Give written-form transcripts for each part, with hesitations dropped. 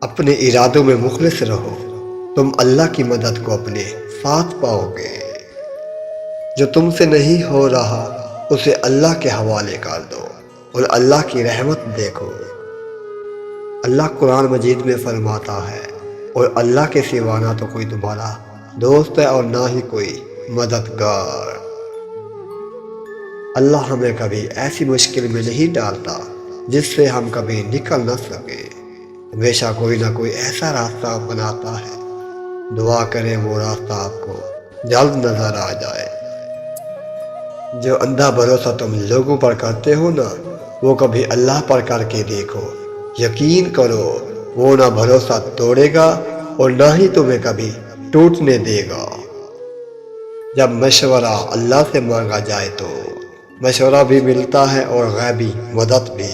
اپنے ارادوں میں مخلص رہو، تم اللہ کی مدد کو اپنے ساتھ پاؤ گے۔ جو تم سے نہیں ہو رہا اسے اللہ کے حوالے کر دو اور اللہ کی رحمت دیکھو۔ اللہ قرآن مجید میں فرماتا ہے، اور اللہ کے سوا نہ تو کوئی تمہارا دوست ہے اور نہ ہی کوئی مددگار۔ اللہ ہمیں کبھی ایسی مشکل میں نہیں ڈالتا جس سے ہم کبھی نکل نہ سکے، ہمیشہ کوئی نہ کوئی ایسا راستہ بناتا ہے۔ دعا کریں وہ راستہ آپ کو جلد نظر آ جائے۔ جو اندھا بھروسہ تم لوگوں پر کرتے ہو نا، وہ کبھی اللہ پر کر کے دیکھو، یقین کرو وہ نہ بھروسہ توڑے گا اور نہ ہی تمہیں کبھی ٹوٹنے دے گا۔ جب مشورہ اللہ سے مانگا جائے تو مشورہ بھی ملتا ہے اور غیبی مدد بھی۔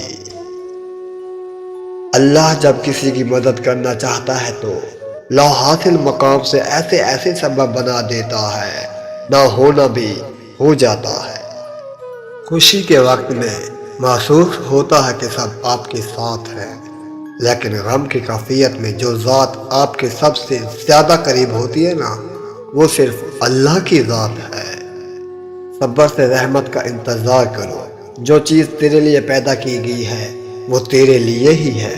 اللہ جب کسی کی مدد کرنا چاہتا ہے تو لا حاصل مقام سے ایسے سبب بنا دیتا ہے، نہ ہونا بھی ہو جاتا ہے۔ خوشی کے وقت میں محسوس ہوتا ہے کہ سب آپ کے ساتھ ہیں، لیکن غم کی کیفیت میں جو ذات آپ کے سب سے زیادہ قریب ہوتی ہے نا، وہ صرف اللہ کی ذات ہے۔ صبر سے رحمت کا انتظار کرو۔ جو چیز تیرے لیے پیدا کی گئی ہے وہ تیرے لیے ہی ہے،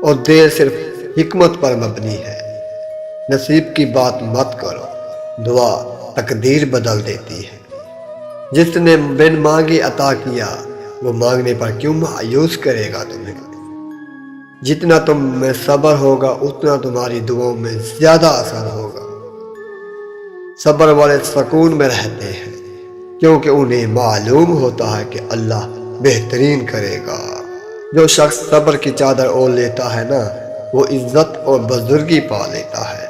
اور دیر صرف حکمت پر مبنی ہے۔ نصیب کی بات مت کرو، دعا تقدیر بدل دیتی ہے۔ جس نے بن مانگے عطا کیا، وہ مانگنے پر کیوں مایوس کرے گا تمہیں؟ جتنا تم میں صبر ہوگا اتنا تمہاری دعاؤں میں زیادہ اثر ہوگا۔ صبر والے سکون میں رہتے ہیں کیونکہ انہیں معلوم ہوتا ہے کہ اللہ بہترین کرے گا۔ جو شخص صبر کی چادر اوڑھ لیتا ہے نا، وہ عزت اور بزرگی پا لیتا ہے۔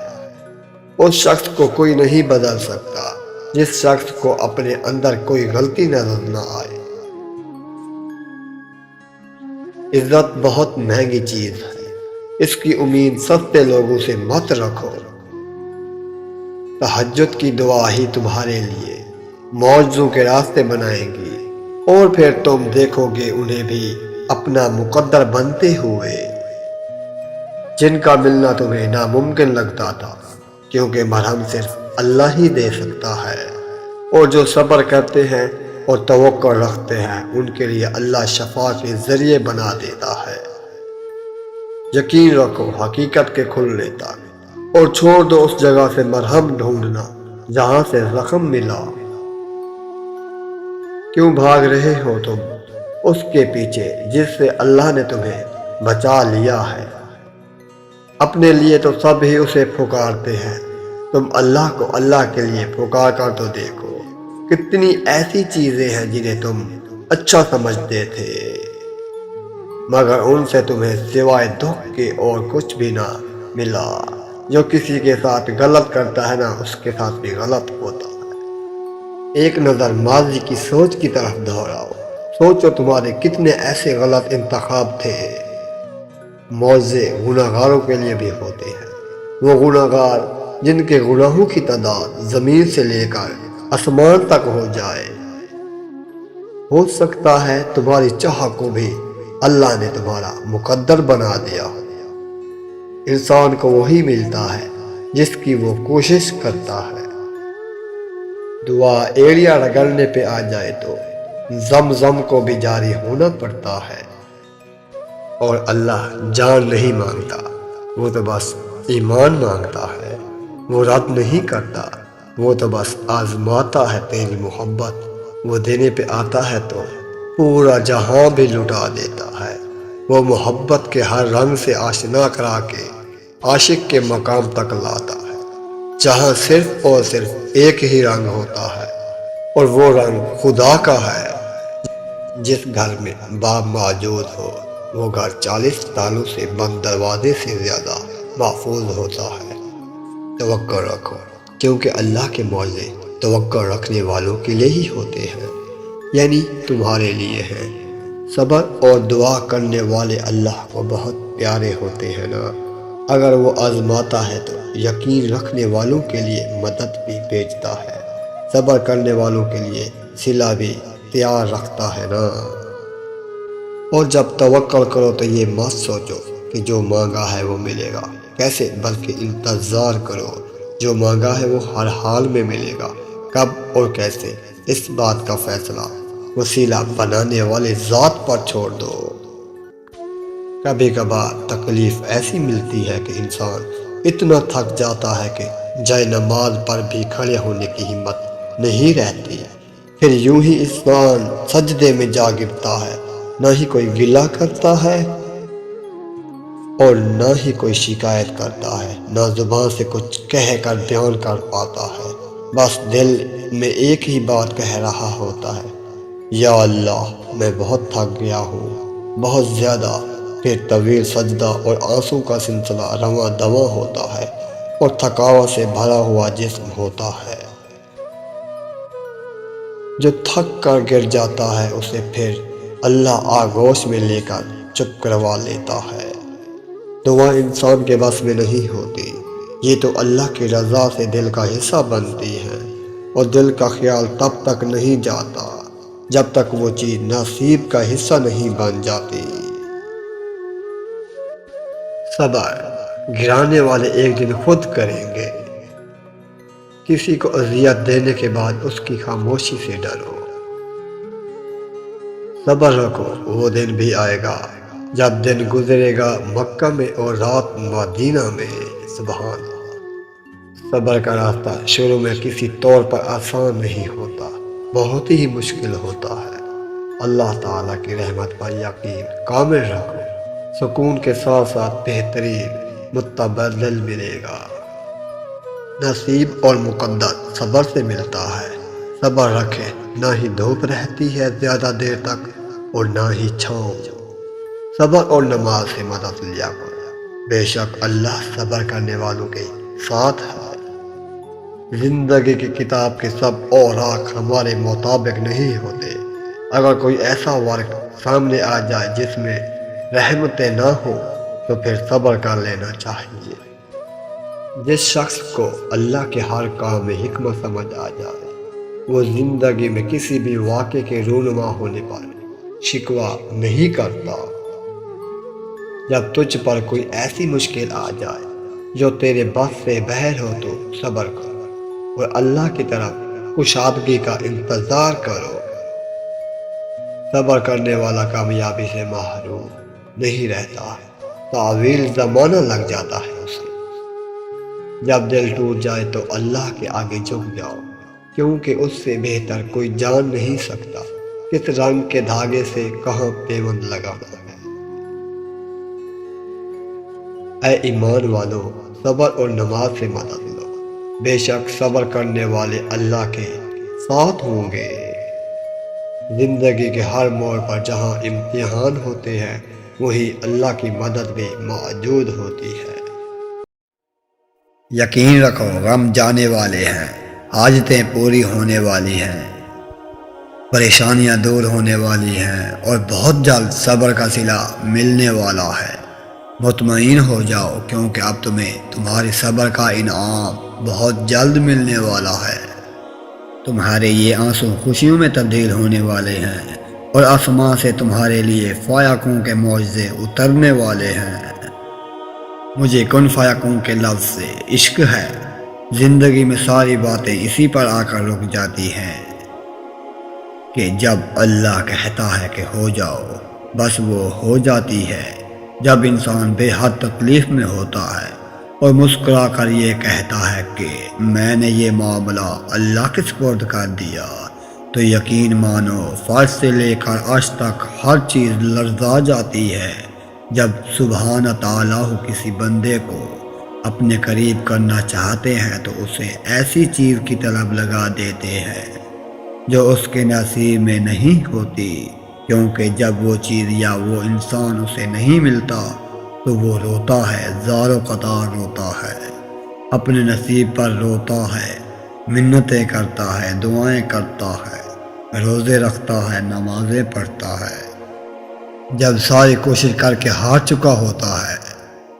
اس شخص کو کوئی نہیں بدل سکتا جس شخص کو اپنے اندر کوئی غلطی نظر نہ آئے۔ عزت بہت مہنگی چیز ہے، اس کی امید سستے لوگوں سے مت رکھو۔ تہجد کی دعا ہی تمہارے لیے معجزوں کے راستے بنائیں گی، اور پھر تم دیکھو گے انہیں بھی اپنا مقدر بنتے ہوئے، جن کا ملنا تمہیں ناممکن لگتا تھا، کیونکہ مرہم صرف اللہ ہی دے سکتا ہے۔ اور جو صبر کرتے ہیں اور توقع رکھتے ہیں ان کے لیے اللہ شفا کے ذریعے بنا دیتا ہے۔ یقین رکھو حقیقت کے کھلنے تک، اور چھوڑ دو اس جگہ سے مرہم ڈھونڈنا جہاں سے زخم ملا۔ کیوں بھاگ رہے ہو تم اس کے پیچھے جس سے اللہ نے تمہیں بچا لیا ہے؟ اپنے لیے تو سب ہی اسے پکارتے ہیں، تم اللہ کو اللہ کے لیے پکار کر تو دیکھو۔ کتنی ایسی چیزیں ہیں جنہیں تم اچھا سمجھتے تھے، مگر ان سے تمہیں سوائے دکھ کے اور کچھ بھی نہ ملا۔ جو کسی کے ساتھ غلط کرتا ہے نا، اس کے ساتھ بھی غلط ہوتا ہے۔ ایک نظر ماضی کی سوچ کی طرف دہراؤ، سوچو تمہارے کتنے ایسے غلط انتخاب تھے۔ معاوضے گناہگاروں کے لیے بھی ہوتے ہیں، وہ گناہگار جن کے گناہوں کی تعداد زمین سے لے کر آسمان تک ہو جائے۔ ہو سکتا ہے تمہاری چاہ کو بھی اللہ نے تمہارا مقدر بنا دیا۔ انسان کو وہی ملتا ہے جس کی وہ کوشش کرتا ہے۔ دعا ایڑیا رگڑنے پہ آ جائے تو زم کو بھی جاری ہونا پڑتا ہے۔ اور اللہ جان نہیں مانگتا، وہ تو بس ایمان مانگتا ہے۔ وہ رد نہیں کرتا، وہ تو بس آزماتا ہے تیری محبت۔ وہ دینے پہ آتا ہے تو پورا جہاں بھی لٹا دیتا ہے۔ وہ محبت کے ہر رنگ سے آشنا کرا کے عاشق کے مقام تک لاتا ہے، جہاں صرف اور صرف ایک ہی رنگ ہوتا ہے، اور وہ رنگ خدا کا ہے۔ جس گھر میں باب موجود ہو وہ گھر 40 تالوں سے بند دروازے سے زیادہ محفوظ ہوتا ہے۔ توقع رکھو، کیونکہ اللہ کے معجزے توقع رکھنے والوں کے لیے ہی ہوتے ہیں، یعنی تمہارے لیے ہیں۔ صبر اور دعا کرنے والے اللہ کو بہت پیارے ہوتے ہیں نا۔ اگر وہ آزماتا ہے تو یقین رکھنے والوں کے لیے مدد بھی بھیجتا ہے، صبر کرنے والوں کے لیے صلہ بھی تیار رکھتا ہے نا۔ اور جب توکل کرو تو یہ مت سوچو کہ جو مانگا ہے وہ ملے گا، کیسے بلکہ انتظار کرو، جو مانگا ہے وہ ہر حال میں ملے گا، کب اور کیسے اس بات کا فیصلہ وسیلہ بنانے والے ذات پر چھوڑ دو۔ کبھی کبھار تکلیف ایسی ملتی ہے کہ انسان اتنا تھک جاتا ہے کہ جائے نماز پر بھی کھڑے ہونے کی ہمت نہیں رہتی، پھر یوں ہی انسان سجدے میں جا گرتا ہے، نہ ہی کوئی گلہ کرتا ہے اور نہ ہی کوئی شکایت کرتا ہے، نہ زبان سے کچھ کہہ کر بیان کر پاتا ہے، بس دل میں ایک ہی بات کہہ رہا ہوتا ہے، یا اللہ میں بہت تھک گیا ہوں، بہت زیادہ۔ پھر طویل سجدہ اور آنسو کا سلسلہ رواں دواں ہوتا ہے اور تھکاوٹ سے بھرا ہوا جسم ہوتا ہے۔ جو تھک کر گر جاتا ہے اسے پھر اللہ آغوش میں لے کر چپ کروا لیتا ہے۔ دعا انسان کے بس میں نہیں ہوتی، یہ تو اللہ کی رضا سے دل کا حصہ بنتی ہے، اور دل کا خیال تب تک نہیں جاتا جب تک وہ چیز نصیب کا حصہ نہیں بن جاتی۔ صبر گرانے والے ایک دن خود کریں گے۔ کسی کو اذیت دینے کے بعد اس کی خاموشی سے ڈرو۔ صبر رکھو، وہ دن بھی آئے گا جب دن گزرے گا مکہ میں اور رات مدینہ میں۔ سبحان اللہ۔ صبر کا راستہ شروع میں کسی طور پر آسان نہیں ہوتا، بہت ہی مشکل ہوتا ہے۔ اللہ تعالیٰ کی رحمت پر یقین کامل رکھو، سکون کے ساتھ ساتھ بہترین متبادل ملے گا۔ نصیب اور مقدر صبر سے ملتا ہے۔ صبر رکھے، نہ ہی دھوپ رہتی ہے زیادہ دیر تک اور نہ ہی چھاؤں۔ صبر اور نماز سے مدد لیا کرو، بے شک اللہ صبر کرنے والوں کے ساتھ ہے۔ زندگی کی کتاب کے سب اوراق ہمارے مطابق نہیں ہوتے۔ اگر کوئی ایسا وقت سامنے آ جائے جس میں رحمتیں نہ ہو تو پھر صبر کر لینا چاہیے۔ جس شخص کو اللہ کے ہر کام میں حکمت سمجھ آ جائے وہ زندگی میں کسی بھی واقعے کے رونما ہونے پر شکوہ نہیں کرتا۔ جب تجھ پر کوئی ایسی مشکل آ جائے جو تیرے بس سے باہر ہو تو صبر کرو اور اللہ کی طرف کشادگی کا انتظار کرو۔ صبر کرنے والا کامیابی سے محروم نہیں رہتا، طویل زمانہ لگ جاتا ہے اسے۔ جب دل ٹوٹ جائے تو اللہ کے آگے جھک جاؤ، کیونکہ اس سے بہتر کوئی جان نہیں سکتا کس رنگ کے دھاگے سے کہاں پیوند لگانا ہے۔ اے ایمان والو، صبر اور نماز سے مدد لو، بے شک صبر کرنے والے اللہ کے ساتھ ہوں گے۔ زندگی کے ہر موڑ پر جہاں امتحان ہوتے ہیں وہی اللہ کی مدد بھی موجود ہوتی ہے۔ یقین رکھو غم جانے والے ہیں، حاجتیں پوری ہونے والی ہیں، پریشانیاں دور ہونے والی ہیں اور بہت جلد صبر کا صلہ ملنے والا ہے۔ مطمئن ہو جاؤ کیونکہ اب تمہیں تمہارے صبر کا انعام بہت جلد ملنے والا ہے۔ تمہارے یہ آنسو خوشیوں میں تبدیل ہونے والے ہیں اور آسمان سے تمہارے لیے فیاکوں کے معجزے اترنے والے ہیں۔ مجھے کن فیاکوں کے لفظ سے عشق ہے، زندگی میں ساری باتیں اسی پر آ کر رک جاتی ہیں کہ جب اللہ کہتا ہے کہ ہو جاؤ بس وہ ہو جاتی ہے۔ جب انسان بے حد تکلیف میں ہوتا ہے اور مسکرا کر یہ کہتا ہے کہ میں نے یہ معاملہ اللہ کے سپرد کر دیا تو یقین مانو فرض سے لے کر عرش تک ہر چیز لرزا جاتی ہے۔ جب سبحانہ تعالیٰ کسی بندے کو اپنے قریب کرنا چاہتے ہیں تو اسے ایسی چیز کی طلب لگا دیتے ہیں جو اس کے نصیب میں نہیں ہوتی، کیونکہ جب وہ چیز یا وہ انسان اسے نہیں ملتا تو وہ روتا ہے، زار و قطار روتا ہے، اپنے نصیب پر روتا ہے، منتیں کرتا ہے، دعائیں کرتا ہے، روزے رکھتا ہے، نمازیں پڑھتا ہے۔ جب ساری کوشش کر کے ہار چکا ہوتا ہے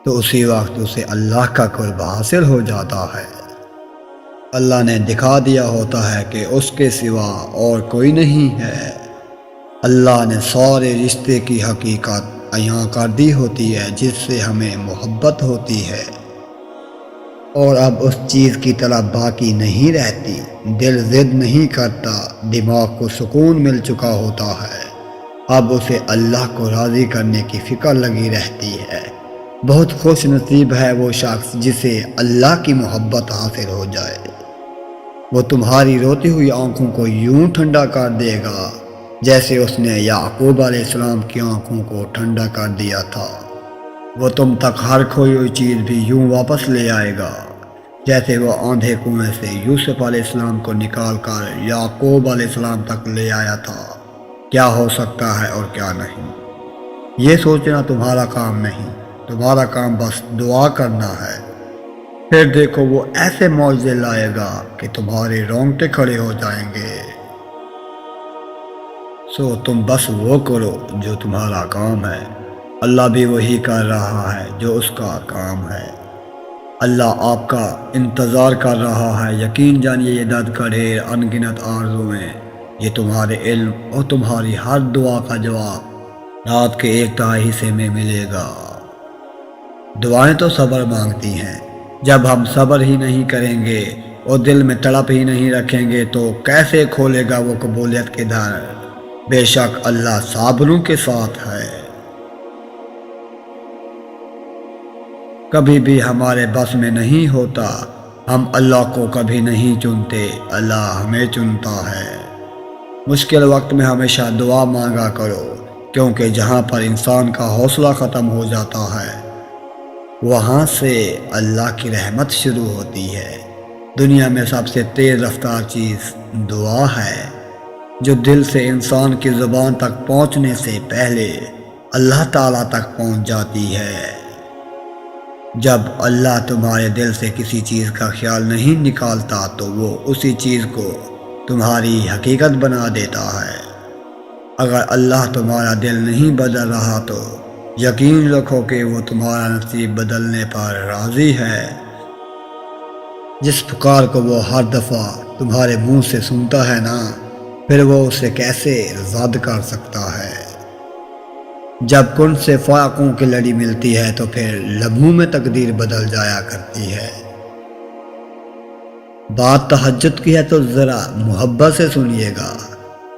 تو اسی وقت اسے اللہ کا قرب حاصل ہو جاتا ہے۔ اللہ نے دکھا دیا ہوتا ہے کہ اس کے سوا اور کوئی نہیں ہے۔ اللہ نے سارے رشتے کی حقیقت عیاں کردی ہوتی ہے جس سے ہمیں محبت ہوتی ہے، اور اب اس چیز کی طرف باقی نہیں رہتی۔ دل ضد نہیں کرتا، دماغ کو سکون مل چکا ہوتا ہے، اب اسے اللہ کو راضی کرنے کی فکر لگی رہتی ہے۔ بہت خوش نصیب ہے وہ شخص جسے اللہ کی محبت حاصل ہو جائے۔ وہ تمہاری روتی ہوئی آنکھوں کو یوں ٹھنڈا کر دے گا جیسے اس نے یعقوب علیہ السلام کی آنکھوں کو ٹھنڈا کر دیا تھا۔ وہ تم تک ہر کھوئی ہوئی چیز بھی یوں واپس لے آئے گا جیسے وہ آندھے کنویں سے یوسف علیہ السلام کو نکال کر یعقوب علیہ السلام تک لے آیا تھا۔ کیا ہو سکتا ہے اور کیا نہیں، یہ سوچنا تمہارا کام نہیں، تمہارا کام بس دعا کرنا ہے۔ پھر دیکھو وہ ایسے معجزے لائے گا کہ تمہارے رونگٹے کھڑے ہو جائیں گے۔ سو تم بس وہ کرو جو تمہارا کام ہے، اللہ بھی وہی کر رہا ہے جو اس کا کام ہے۔ اللہ آپ کا انتظار کر رہا ہے، یقین جانیے یہ درد کا ڈھیر انگنت آرزویں، یہ تمہارے علم اور تمہاری ہر دعا کا جواب رات کے 1/3 حصے میں ملے گا۔ دعائیں تو صبر مانگتی ہیں، جب ہم صبر ہی نہیں کریں گے اور دل میں تڑپ ہی نہیں رکھیں گے تو کیسے کھولے گا وہ قبولیت کے در؟ بے شک اللہ صابروں کے ساتھ ہے۔ کبھی بھی ہمارے بس میں نہیں ہوتا، ہم اللہ کو کبھی نہیں چنتے، اللہ ہمیں چنتا ہے۔ مشکل وقت میں ہمیشہ دعا مانگا کرو، کیونکہ جہاں پر انسان کا حوصلہ ختم ہو جاتا ہے وہاں سے اللہ کی رحمت شروع ہوتی ہے۔ دنیا میں سب سے تیز رفتار چیز دعا ہے، جو دل سے انسان کی زبان تک پہنچنے سے پہلے اللہ تعالیٰ تک پہنچ جاتی ہے۔ جب اللہ تمہارے دل سے کسی چیز کا خیال نہیں نکالتا تو وہ اسی چیز کو تمہاری حقیقت بنا دیتا ہے۔ اگر اللہ تمہارا دل نہیں بدل رہا تو یقین رکھو کہ وہ تمہارا نصیب بدلنے پر راضی ہے۔ جس پکار کو وہ ہر دفعہ تمہارے منہ سے سنتا ہے نا، پھر وہ اسے کیسے رد کر سکتا ہے؟ جب کن سے فائقوں کی لڑی ملتی ہے تو پھر لمحوں میں تقدیر بدل جایا کرتی ہے۔ بات تہجد کی ہے تو ذرا محبت سے سنیے گا۔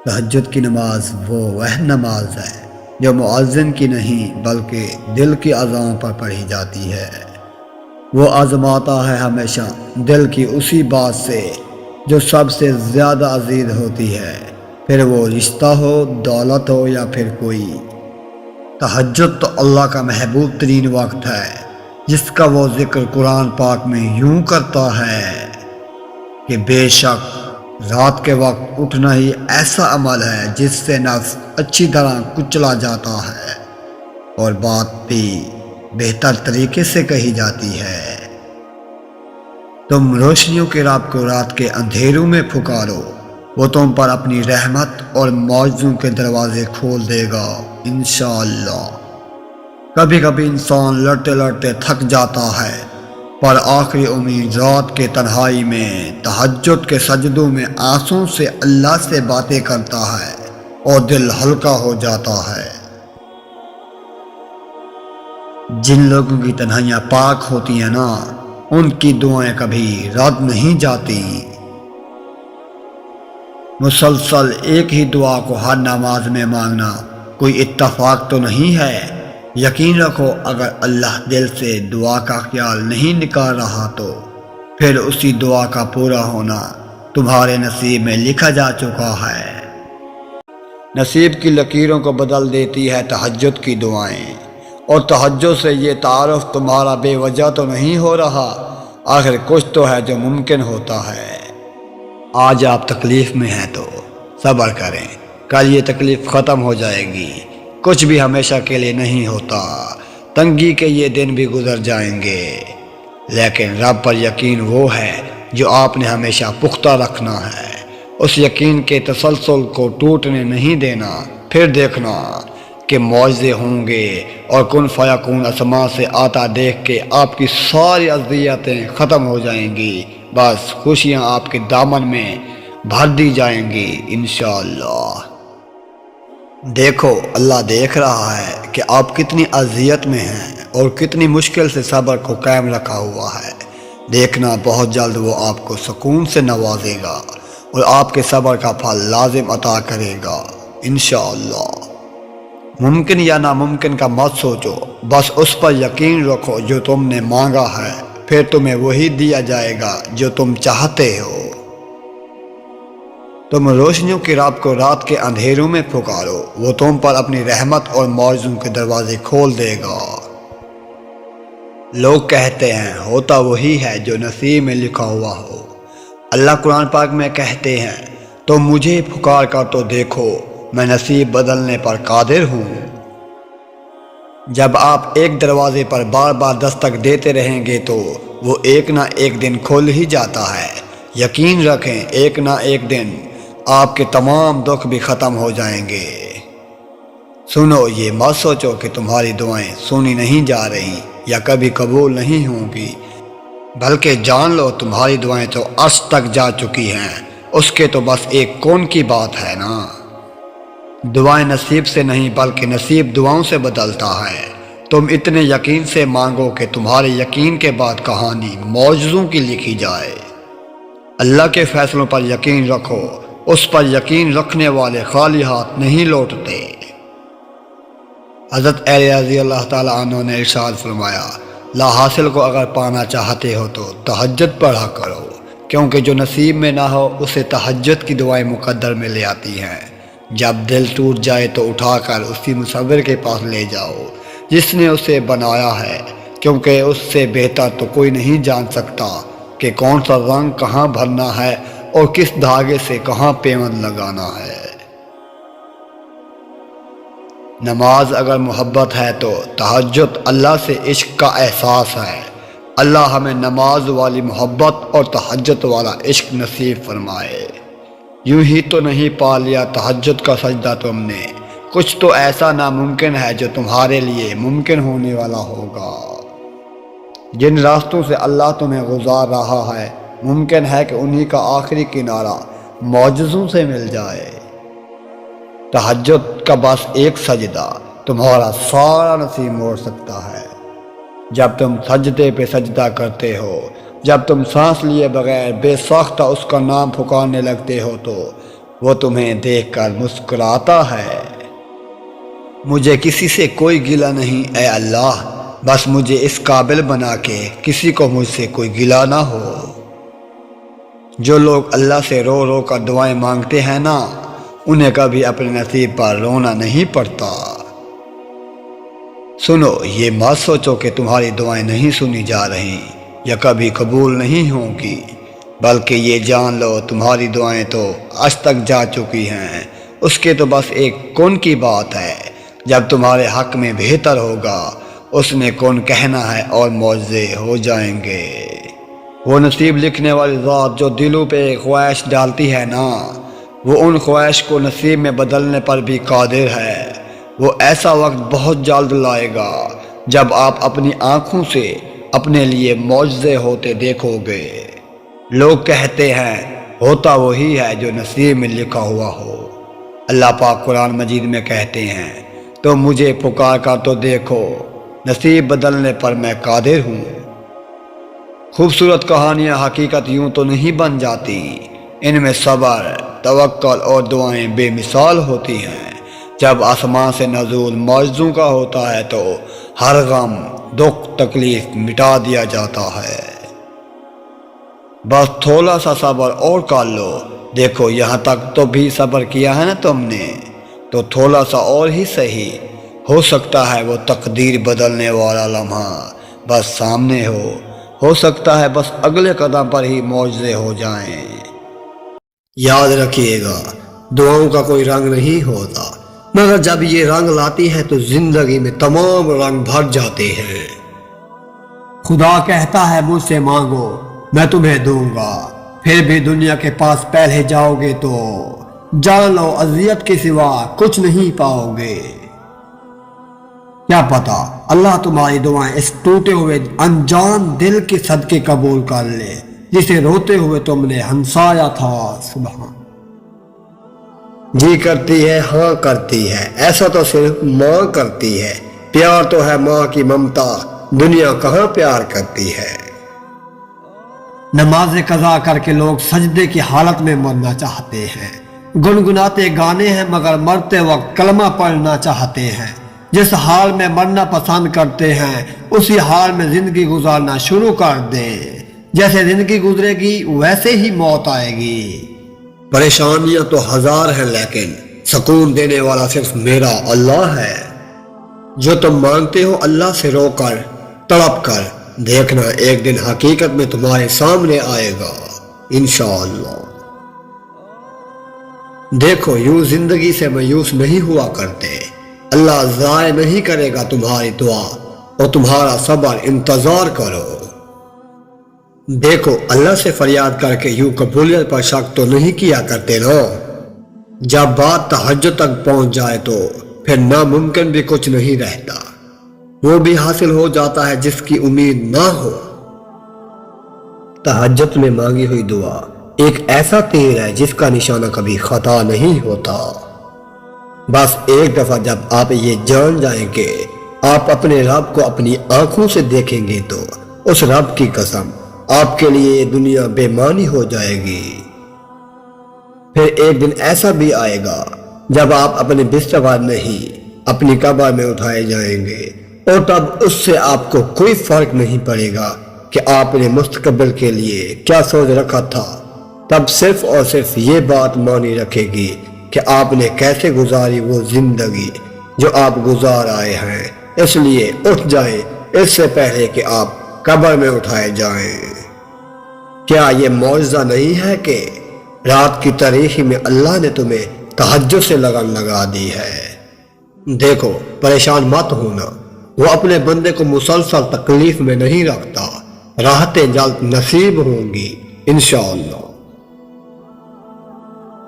تہجد کی نماز وہ نماز ہے جو مؤذن کی نہیں بلکہ دل کی اذان پر پڑھی جاتی ہے۔ وہ آزماتا ہے ہمیشہ دل کی اسی بات سے جو سب سے زیادہ عزیز ہوتی ہے، پھر وہ رشتہ ہو، دولت ہو یا پھر کوئی۔ تہجد تو اللہ کا محبوب ترین وقت ہے، جس کا وہ ذکر قرآن پاک میں یوں کرتا ہے کہ بے شک رات کے وقت اٹھنا ہی ایسا عمل ہے جس سے نفس اچھی طرح کچلا جاتا ہے اور بات بھی بہتر طریقے سے کہی جاتی ہے۔ تم روشنیوں کے رب کو رات کے اندھیروں میں پکارو، وہ تم پر اپنی رحمت اور معجزوں کے دروازے کھول دے گا انشاءاللہ۔ کبھی کبھی انسان لڑتے لڑتے تھک جاتا ہے، پر آخری امید رات کے تنہائی میں تہجد کے سجدوں میں آنسوں سے اللہ سے باتیں کرتا ہے اور دل ہلکا ہو جاتا ہے۔ جن لوگوں کی تنہائیاں پاک ہوتی ہیں نا، ان کی دعائیں کبھی رد نہیں جاتی۔ مسلسل ایک ہی دعا کو ہر نماز میں مانگنا کوئی اتفاق تو نہیں ہے۔ یقین رکھو اگر اللہ دل سے دعا کا خیال نہیں نکال رہا تو پھر اسی دعا کا پورا ہونا تمہارے نصیب میں لکھا جا چکا ہے۔ نصیب کی لکیروں کو بدل دیتی ہے تہجد کی دعائیں، اور تہجد سے یہ تعارف تمہارا بے وجہ تو نہیں ہو رہا، آخر کچھ تو ہے جو ممکن ہوتا ہے۔ آج آپ تکلیف میں ہیں تو صبر کریں، کل یہ تکلیف ختم ہو جائے گی۔ کچھ بھی ہمیشہ کے لیے نہیں ہوتا، تنگی کے یہ دن بھی گزر جائیں گے، لیکن رب پر یقین وہ ہے جو آپ نے ہمیشہ پختہ رکھنا ہے، اس یقین کے تسلسل کو ٹوٹنے نہیں دینا۔ پھر دیکھنا کہ معجزے ہوں گے اور کن فیکون اسما سے آتا دیکھ کے آپ کی ساری اذیتیں ختم ہو جائیں گی، بس خوشیاں آپ کے دامن میں بھر دی جائیں گی انشاءاللہ۔ دیکھو اللہ دیکھ رہا ہے کہ آپ کتنی اذیت میں ہیں اور کتنی مشکل سے صبر کو قائم رکھا ہوا ہے۔ دیکھنا بہت جلد وہ آپ کو سکون سے نوازے گا اور آپ کے صبر کا پھل لازم عطا کرے گا انشاءاللہ۔ ممکن یا ناممکن کا مت سوچو، بس اس پر یقین رکھو جو تم نے مانگا ہے، پھر تمہیں وہی دیا جائے گا جو تم چاہتے ہو۔ تم روشنیوں کی رب کو رات کے اندھیروں میں پکارو، وہ تم پر اپنی رحمت اور معجزوں کے دروازے کھول دے گا۔ لوگ کہتے ہیں ہوتا وہی ہے جو نصیب میں لکھا ہوا ہو۔ اللہ قرآن پاک میں کہتے ہیں تم مجھے پکار کر تو دیکھو، میں نصیب بدلنے پر قادر ہوں۔ جب آپ ایک دروازے پر بار بار دستک دیتے رہیں گے تو وہ ایک نہ ایک دن کھل ہی جاتا ہے۔ یقین رکھیں ایک نہ ایک دن آپ کے تمام دکھ بھی ختم ہو جائیں گے۔ سنو، یہ مت سوچو کہ تمہاری دعائیں سنی نہیں جا رہی یا کبھی قبول نہیں ہوں گی، بلکہ جان لو تمہاری دعائیں تو عرش تک جا چکی ہیں، اس کے تو بس ایک کون کی بات ہے نا۔ دعائیں نصیب سے نہیں بلکہ نصیب دعاؤں سے بدلتا ہے۔ تم اتنے یقین سے مانگو کہ تمہارے یقین کے بعد کہانی معجزوں کی لکھی جائے۔ اللہ کے فیصلوں پر یقین رکھو، اس پر یقین رکھنے والے خالی ہاتھ نہیں لوٹتے۔ حضرت علی رضی اللہ تعالیٰ عنہ نے ارشاد فرمایا، لا حاصل کو اگر پانا چاہتے ہو تو تہجد پڑھا کرو، کیونکہ جو نصیب میں نہ ہو اسے تہجد کی دعائیں مقدر میں لے آتی ہیں۔ جب دل ٹوٹ جائے تو اٹھا کر اسی مصور کے پاس لے جاؤ جس نے اسے بنایا ہے، کیونکہ اس سے بہتر تو کوئی نہیں جان سکتا کہ کون سا رنگ کہاں بھرنا ہے اور کس دھاگے سے کہاں پیوند لگانا ہے۔ نماز اگر محبت ہے تو تہجد اللہ سے عشق کا احساس ہے۔ اللہ ہمیں نماز والی محبت اور تہجد والا عشق نصیب فرمائے۔ یوں ہی تو نہیں پا لیا تہجد کا سجدہ تم نے، کچھ تو ایسا ناممکن ہے جو تمہارے لیے ممکن ہونے والا ہوگا۔ جن راستوں سے اللہ تمہیں گزار رہا ہے، ممکن ہے کہ انہی کا آخری کنارہ معجزوں سے مل جائے۔ تہجد کا بس ایک سجدہ تمہارا سارا نصیب موڑ سکتا ہے۔ جب تم سجدے پہ سجدہ کرتے ہو، جب تم سانس لیے بغیر بے ساختہ اس کا نام پکارنے لگتے ہو تو وہ تمہیں دیکھ کر مسکراتا ہے۔ مجھے کسی سے کوئی گلہ نہیں اے اللہ، بس مجھے اس قابل بنا کے کسی کو مجھ سے کوئی گلہ نہ ہو۔ جو لوگ اللہ سے رو رو کر دعائیں مانگتے ہیں نا، انہیں کبھی اپنے نصیب پر رونا نہیں پڑتا۔ سنو، یہ مت سوچو کہ تمہاری دعائیں نہیں سنی جا رہی یا کبھی قبول نہیں ہوں گی، بلکہ یہ جان لو تمہاری دعائیں تو آج تک جا چکی ہیں، اس کے تو بس ایک کن کی بات ہے۔ جب تمہارے حق میں بہتر ہوگا، اس نے کن کہنا ہے اور معجزے ہو جائیں گے۔ وہ نصیب لکھنے والی ذات جو دلوں پہ ایک خواہش ڈالتی ہے نا، وہ ان خواہش کو نصیب میں بدلنے پر بھی قادر ہے۔ وہ ایسا وقت بہت جلد لائے گا جب آپ اپنی آنکھوں سے اپنے لیے معجزے ہوتے دیکھو گے۔ لوگ کہتے ہیں ہوتا وہی ہے جو نصیب میں لکھا ہوا ہو۔ اللہ پاک قرآن مجید میں کہتے ہیں تو مجھے پکار کر تو دیکھو، نصیب بدلنے پر میں قادر ہوں۔ خوبصورت کہانیاں حقیقت یوں تو نہیں بن جاتی، ان میں صبر، توکل اور دعائیں بے مثال ہوتی ہیں۔ جب آسمان سے نزول معجزوں کا ہوتا ہے تو ہر غم، دکھ، تکلیف مٹا دیا جاتا ہے۔ بس تھوڑا سا صبر اور کر لو۔ دیکھو یہاں تک تو بھی صبر کیا ہے نا تم نے، تو تھوڑا سا اور ہی صحیح، ہو سکتا ہے وہ تقدیر بدلنے والا لمحہ بس سامنے ہو سکتا ہے بس اگلے قدم پر ہی معجزے ہو جائیں۔ یاد رکھیے گا، دعاؤں کا کوئی رنگ نہیں ہوتا، مگر جب یہ رنگ لاتی ہے تو زندگی میں تمام رنگ بھر جاتے ہیں۔ خدا کہتا ہے مجھ سے مانگو میں تمہیں دوں گا، پھر بھی دنیا کے پاس پہلے جاؤ گے تو جان لو اذیت کے سوا کچھ نہیں پاؤ گے۔ کیا پتا اللہ تمہاری دعائیں اس ٹوٹے ہوئے انجان دل کے صدقے قبول کر لے جسے روتے ہوئے تم نے ہنسایا تھا۔ سبحان جی کرتی ہے ہاں کرتی ہے، ایسا تو صرف ماں کرتی ہے، پیار تو ہے ماں کی ممتا، دنیا کہاں پیار کرتی ہے۔ نماز قضا کر کے لوگ سجدے کی حالت میں مرنا چاہتے ہیں، گنگناتے گانے ہیں مگر مرتے وقت کلمہ پڑھنا چاہتے ہیں۔ جس حال میں مرنا پسند کرتے ہیں اسی حال میں زندگی گزارنا شروع کر دیں، جیسے زندگی گزرے گی ویسے ہی موت آئے گی۔ پریشانیاں تو ہزار ہیں لیکن سکون دینے والا صرف میرا اللہ ہے۔ جو تم مانگتے ہو اللہ سے رو کر تڑپ کر دیکھنا، ایک دن حقیقت میں تمہارے سامنے آئے گا انشاءاللہ۔ دیکھو یوں زندگی سے مایوس نہیں ہوا کرتے، اللہ ضائع نہیں کرے گا تمہاری دعا اور تمہارا صبر، انتظار کرو۔ دیکھو اللہ سے فریاد کر کے یوں قبولیت پر شک تو نہیں کیا کرتے نا، جب بات تہجد تک پہنچ جائے تو پھر ناممکن بھی کچھ نہیں رہتا، وہ بھی حاصل ہو جاتا ہے جس کی امید نہ ہو۔ تہجد میں مانگی ہوئی دعا ایک ایسا تیر ہے جس کا نشانہ کبھی خطا نہیں ہوتا۔ بس ایک دفعہ جب آپ یہ جان جائیں کہ آپ اپنے رب کو اپنی آنکھوں سے دیکھیں گے تو اس رب کی قسم آپ کے لیے یہ دنیا بے معنی ہو جائے گی۔ پھر ایک دن ایسا بھی آئے گا جب آپ اپنے بستر پر نہیں اپنی قبر میں اٹھائے جائیں گے، اور تب اس سے آپ کو کوئی فرق نہیں پڑے گا کہ آپ نے مستقبل کے لیے کیا سوچ رکھا تھا۔ تب صرف اور صرف یہ بات مانی رکھے گی کہ آپ نے کیسے گزاری وہ زندگی جو آپ گزار آئے ہیں۔ اس لیے اٹھ جائیں اس سے پہلے کہ آپ قبر میں اٹھائے جائیں۔ کیا یہ معجزہ نہیں ہے کہ رات کی تاریکی میں اللہ نے تمہیں تہجد سے لگن لگا دی ہے؟ دیکھو پریشان مت ہونا، وہ اپنے بندے کو مسلسل تکلیف میں نہیں رکھتا، راحتیں جلد نصیب ہوں گی انشاءاللہ۔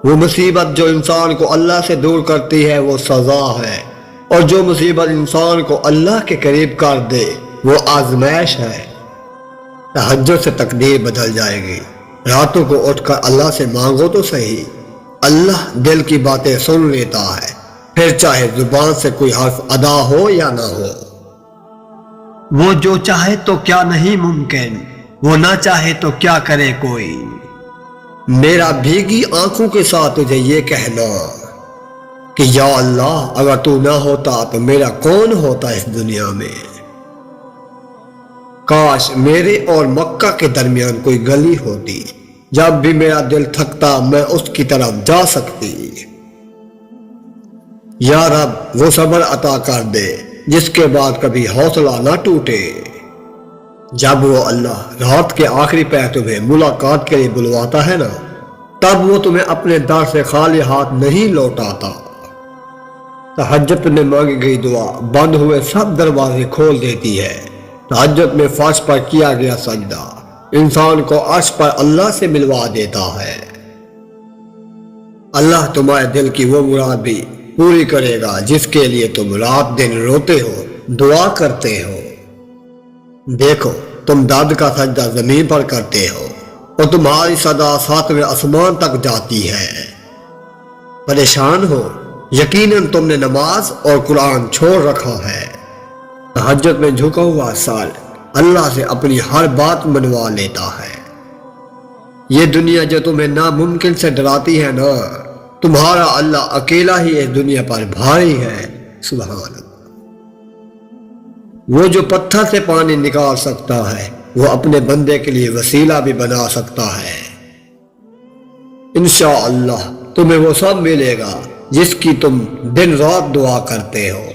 وہ مصیبت جو انسان کو اللہ سے دور کرتی ہے وہ سزا ہے، اور جو مصیبت انسان کو اللہ کے قریب کر دے وہ آزمائش ہے۔ تہجد سے تقدیر بدل جائے گی۔ راتوں کو اٹھ کر اللہ سے مانگو تو صحیح، اللہ دل کی باتیں سن لیتا ہے، پھر چاہے زبان سے کوئی حرف ادا ہو یا نہ ہو۔ وہ جو چاہے تو کیا نہیں ممکن، وہ نہ چاہے تو کیا کرے کوئی۔ میرا بھیگی آنکھوں کے ساتھ تجھے یہ کہنا کہ یا اللہ اگر تو نہ ہوتا تو میرا کون ہوتا اس دنیا میں۔ کاش میرے اور مکہ کے درمیان کوئی گلی ہوتی، جب بھی میرا دل تھکتا میں اس کی طرف جا سکتی۔ یا رب وہ صبر عطا کر دے جس کے بعد کبھی حوصلہ نہ ٹوٹے۔ جب وہ اللہ رات کے آخری پہر تمہیں ملاقات کے لیے بلواتا ہے نا، تب وہ تمہیں اپنے در سے خالی ہاتھ نہیں لوٹاتا۔ تہجد میں مانگی گئی دعا بند ہوئے سب دروازے کھول دیتی ہے۔ تہجد میں فرش پر کیا گیا سجدہ انسان کو عرش پر اللہ سے ملوا دیتا ہے۔ اللہ تمہارے دل کی وہ مراد بھی پوری کرے گا جس کے لیے تم رات دن روتے ہو، دعا کرتے ہو۔ دیکھو تم درد کا سجدہ زمین پر کرتے ہو اور تمہاری صدا 7ویں آسمان تک جاتی ہے۔ پریشان ہو؟ یقیناً تم نے نماز اور قرآن چھوڑ رکھا ہے۔ تہجد میں جھکا ہوا سر اللہ سے اپنی ہر بات منوا لیتا ہے۔ یہ دنیا جو تمہیں ناممکن سے ڈراتی ہے نا، تمہارا اللہ اکیلا ہی اس دنیا پر بھاری ہے۔ سبحان اللہ۔ وہ جو پتھر سے پانی نکال سکتا ہے وہ اپنے بندے کے لیے وسیلہ بھی بنا سکتا ہے۔ انشاءاللہ تمہیں وہ سب ملے گا جس کی تم دن رات دعا کرتے ہو۔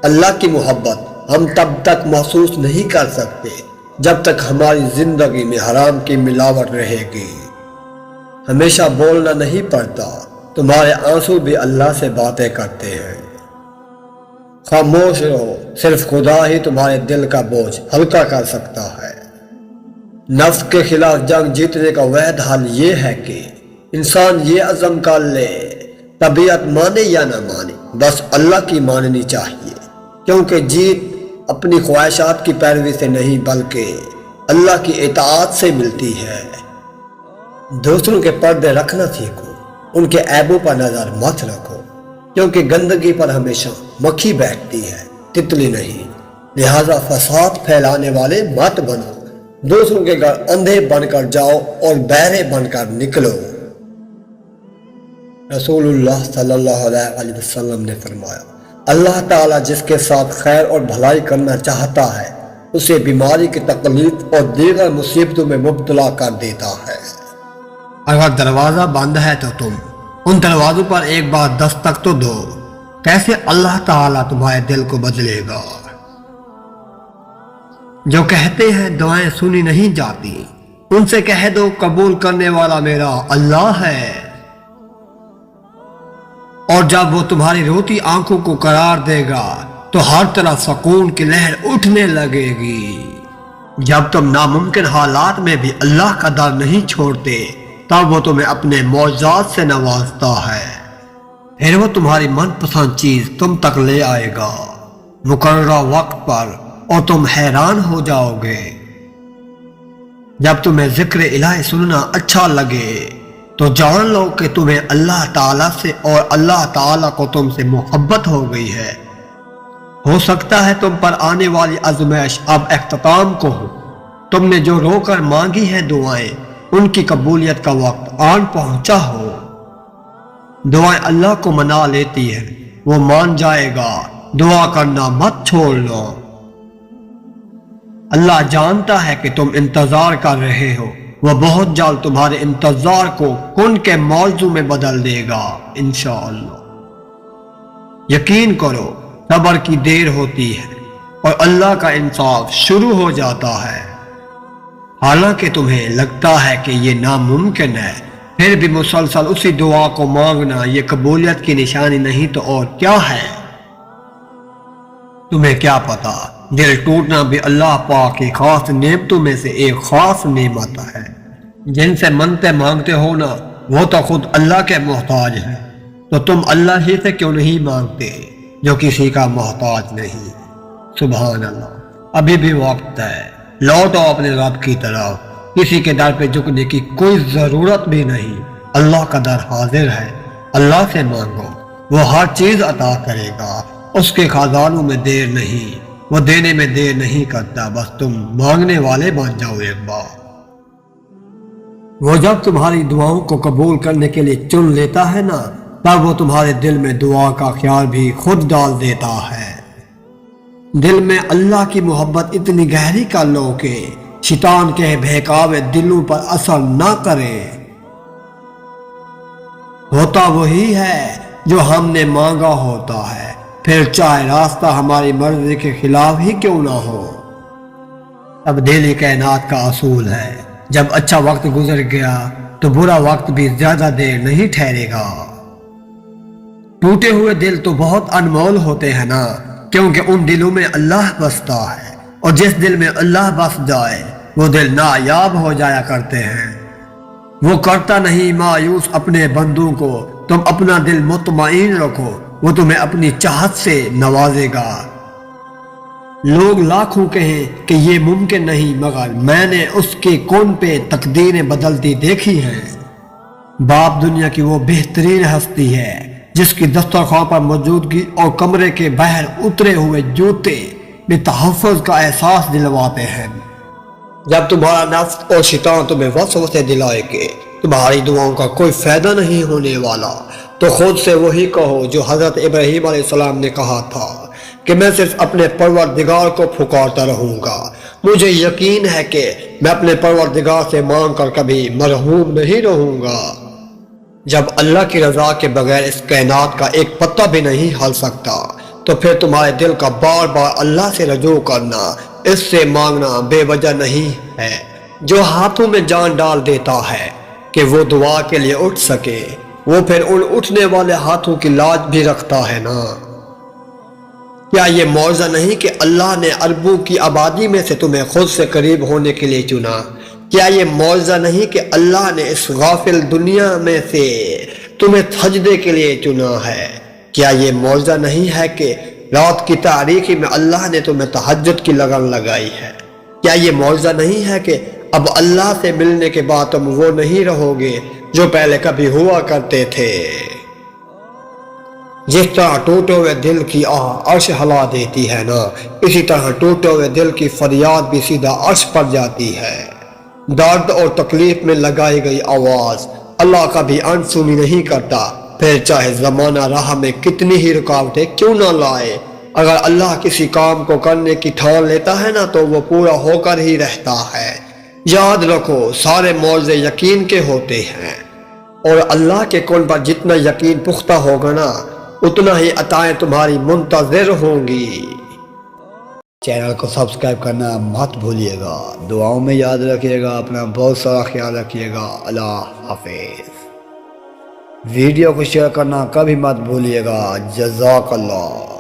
اللہ کی محبت ہم تب تک محسوس نہیں کر سکتے جب تک ہماری زندگی میں حرام کی ملاوٹ رہے گی۔ ہمیشہ بولنا نہیں پڑتا، تمہارے آنسو بھی اللہ سے باتیں کرتے ہیں۔ خاموش رہو، صرف خدا ہی تمہارے دل کا بوجھ ہلکا کر سکتا ہے۔ نفس کے خلاف جنگ جیتنے کا واحد حل یہ ہے کہ انسان یہ عزم کر لے، طبیعت مانے یا نہ مانے بس اللہ کی ماننی چاہیے، کیونکہ جیت اپنی خواہشات کی پیروی سے نہیں بلکہ اللہ کی اطاعت سے ملتی ہے۔ دوسروں کے پردے رکھنا سیکھو، ان کے عیبوں پر نظر مت رکھو، کیونکہ گندگی پر ہمیشہ مکھی بیٹھتی ہے، تتلی نہیں۔ لہذا فساد پھیلانے والے مت بنو، دوسروں کے گھر اندھے بن کر جاؤ اور بہرے بن کر نکلو۔ رسول اللہ صلی اللہ علیہ وسلم نے فرمایا، اللہ تعالیٰ جس کے ساتھ خیر اور بھلائی کرنا چاہتا ہے اسے بیماری کی تکلیف اور دیگر مصیبتوں میں مبتلا کر دیتا ہے۔ اگر دروازہ بند ہے تو تم ان دروازوں پر ایک بار دستک تو دو، کیسے اللہ تعالیٰ تمہارے دل کو بدلے گا؟ جو کہتے ہیں دعائیں سنی نہیں جاتی، ان سے کہہ دو قبول کرنے والا میرا اللہ ہے، اور جب وہ تمہاری روتی آنکھوں کو قرار دے گا تو ہر طرف سکون کی لہر اٹھنے لگے گی۔ جب تم ناممکن حالات میں بھی اللہ کا در نہیں چھوڑتے تب وہ تمہیں اپنے معجزات سے نوازتا ہے، پھر وہ تمہاری من پسند چیز تم تک لے آئے گا مقررہ وقت پر، اور تم حیران ہو جاؤ گے۔ جب تمہیں ذکر الہی سننا اچھا لگے تو جان لو کہ تمہیں اللہ تعالیٰ سے اور اللہ تعالیٰ کو تم سے محبت ہو گئی ہے۔ ہو سکتا ہے تم پر آنے والی آزمائش اب اختتام کو ہو، تم نے جو رو کر مانگی ہیں دعائیں، ان کی قبولیت کا وقت آن پہنچا ہو۔ دعائیں اللہ کو منا لیتی ہیں، وہ مان جائے گا، دعا کرنا مت چھوڑ لو۔ اللہ جانتا ہے کہ تم انتظار کر رہے ہو، وہ بہت جلد تمہارے انتظار کو کن کے موضوع میں بدل دے گا انشاءاللہ۔ یقین کرو صبر کی دیر ہوتی ہے اور اللہ کا انصاف شروع ہو جاتا ہے۔ حالانکہ تمہیں لگتا ہے کہ یہ ناممکن ہے، پھر بھی مسلسل اسی دعا کو مانگنا یہ قبولیت کی نشانی نہیں تو اور کیا ہے؟ تمہیں کیا پتا، دل ٹوٹنا بھی اللہ پاک کی خاص نعمتوں میں سے ایک خاص نعمت ہے۔ جن سے منتے مانگتے ہو نا، وہ تو خود اللہ کے محتاج ہیں، تو تم اللہ ہی سے کیوں نہیں مانگتے جو کسی کا محتاج نہیں؟ سبحان اللہ۔ ابھی بھی وقت ہے، لوٹو اپنے رب کی طرف، کسی کے در پہ جھکنے کی کوئی ضرورت بھی نہیں، اللہ کا در حاضر ہے، اللہ سے مانگو، وہ ہر چیز عطا کرے گا، اس کے خزانوں میں دیر نہیں، وہ دینے میں دیر نہیں کرتا، بس تم مانگنے والے بن جاؤ ایک بار۔ وہ جب تمہاری دعاؤں کو قبول کرنے کے لیے چن لیتا ہے نا، تب وہ تمہارے دل میں دعا کا خیال بھی خود ڈال دیتا ہے۔ دل میں اللہ کی محبت اتنی گہری کر لو کہ شیطان کے بہکاوے دلوں پر اثر نہ کرے۔ ہوتا وہی ہے جو ہم نے مانگا ہوتا ہے، پھر چاہے راستہ ہماری مرضی کے خلاف ہی کیوں نہ ہو۔ تبدیلی کائنات کا اصول ہے، جب اچھا وقت گزر گیا تو برا وقت بھی زیادہ دیر نہیں ٹھہرے گا۔ ٹوٹے ہوئے دل تو بہت انمول ہوتے ہیں نا، کیونکہ ان دلوں میں اللہ بستا ہے، اور جس دل میں اللہ بس جائے وہ دل نایاب ہو جایا کرتے ہیں۔ وہ کرتا نہیں مایوس اپنے بندوں کو، تم اپنا دل مطمئن رکھو، وہ تمہیں اپنی چاہت سے نوازے گا۔ لوگ لاکھوں کہیں کہ یہ ممکن نہیں، مگر میں نے اس کے کون پہ تقدیریں بدلتی دیکھی ہیں۔ باپ دنیا کی وہ بہترین ہستی ہے جس کی دسترخوان پر موجودگی اور کمرے کے باہر اترے ہوئے جوتے میں تحفظ کا احساس دلواتے ہیں۔ جب تمہارا نفس اور شیطان تمہیں وسوسے دلائے کہ تمہاری دعاؤں کا کوئی فائدہ نہیں ہونے والا، تو خود سے وہی کہو جو حضرت ابراہیم علیہ السلام نے کہا تھا کہ میں صرف اپنے پروردگار کو پکارتا رہوں گا، مجھے یقین ہے کہ میں اپنے پروردگار سے مانگ کر کبھی محروم نہیں رہوں گا۔ جب اللہ کی رضا کے بغیر اس کائنات کا ایک پتا بھی نہیں ہل سکتا، تو پھر تمہارے دل کا بار بار اللہ سے رجوع کرنا، اس سے مانگنا بے وجہ نہیں ہے۔ جو ہاتھوں میں جان ڈال دیتا ہے کہ وہ دعا کے لیے اٹھ سکے، وہ پھر ان اٹھنے والے ہاتھوں کی لاج بھی رکھتا ہے نا۔ کیا یہ معجزہ نہیں کہ اللہ نے اربوں کی آبادی میں سے تمہیں خود سے قریب ہونے کے لیے چنا؟ کیا یہ معجزہ نہیں کہ اللہ نے اس غافل دنیا میں سے تمہیں سجدے کے لیے چنا ہے؟ کیا یہ معجزہ نہیں ہے کہ رات کی تاریکی میں اللہ نے تمہیں تہجد کی لگن لگائی ہے؟ کیا یہ معجزہ نہیں ہے کہ اب اللہ سے ملنے کے بعد تم وہ نہیں رہو گے جو پہلے کبھی ہوا کرتے تھے۔ جس طرح ٹوٹے ہوئے دل کی آہ عرش ہلا دیتی ہے نا، اسی طرح ٹوٹے ہوئے دل کی فریاد بھی سیدھا عرش پر جاتی ہے۔ درد اور تکلیف میں لگائی گئی آواز اللہ کبھی انسنی نہیں کرتا، پھر چاہے زمانہ راہ میں کتنی ہی رکاوٹیں کیوں نہ لائے۔ اگر اللہ کسی کام کو کرنے کی ٹھان لیتا ہے نا تو وہ پورا ہو کر ہی رہتا ہے۔ یاد رکھو، سارے معجزے یقین کے ہوتے ہیں، اور اللہ کے کون پر جتنا یقین پختہ ہوگا نا اتنا ہی عطائیں تمہاری منتظر ہوں گی۔ چینل کو سبسکرائب کرنا مت بھولیے گا، دعاؤں میں یاد رکھیے گا، اپنا بہت سارا خیال رکھیے گا۔ اللہ حافظ۔ ویڈیو کو شیئر کرنا کبھی مت بھولیے گا۔ جزاک اللہ۔